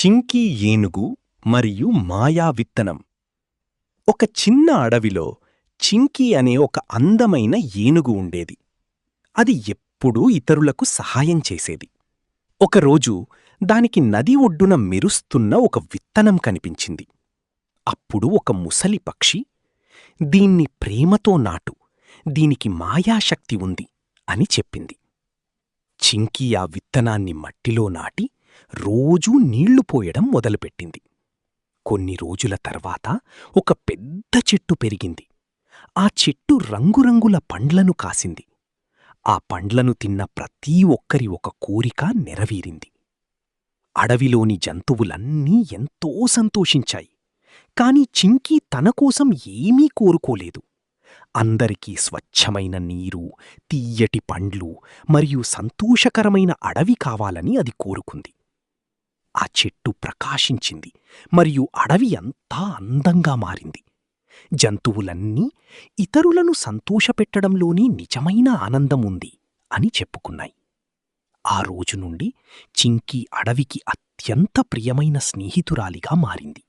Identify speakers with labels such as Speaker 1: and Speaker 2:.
Speaker 1: చింకీ ఏనుగు మరియు మాయా విత్తనం. ఒక చిన్న అడవిలో చింకీ అనే ఒక అందమైన ఏనుగు ఉండేది. అది ఎప్పుడూ ఇతరులకు సహాయం చేసేది. ఒకరోజు దానికి నది ఒడ్డున మెరుస్తున్న ఒక విత్తనం కనిపించింది. అప్పుడు ఒక ముసలి పక్షి, "దీన్ని ప్రేమతో నాటు, దీనికి మాయాశక్తి ఉంది" అని చెప్పింది. చింకీ ఆ విత్తనాన్ని మట్టిలో నాటి రోజూ నీళ్లు పోయడం మొదలుపెట్టింది. కొన్ని రోజుల తర్వాత ఒక పెద్ద చెట్టు పెరిగింది. ఆ చెట్టు రంగురంగుల పండ్లను కాసింది. ఆ పండ్లను తిన్న ప్రతీ ఒక్కరి ఒక కోరిక నెరవేరింది. అడవిలోని జంతువులన్నీ ఎంతో సంతోషించాయి. కాని చింకీ తనకోసం ఏమీ కోరుకోలేదు. అందరికీ స్వచ్ఛమైన నీరు, తియ్యటి పండ్లు మరియు సంతోషకరమైన అడవి కావాలని అది కోరుకుంది. ఆ చెట్టు ప్రకాశించింది మరియు అడవి అంతా అందంగా మారింది. జంతువులన్నీ ఇతరులను సంతోషపెట్టడంలోని నిజమైన ఆనందం ఉంది అని చెప్పుకున్నాయి. ఆ రోజు నుండి చింకీ అడవికి అత్యంత ప్రియమైన స్నేహితురాలిగా మారింది.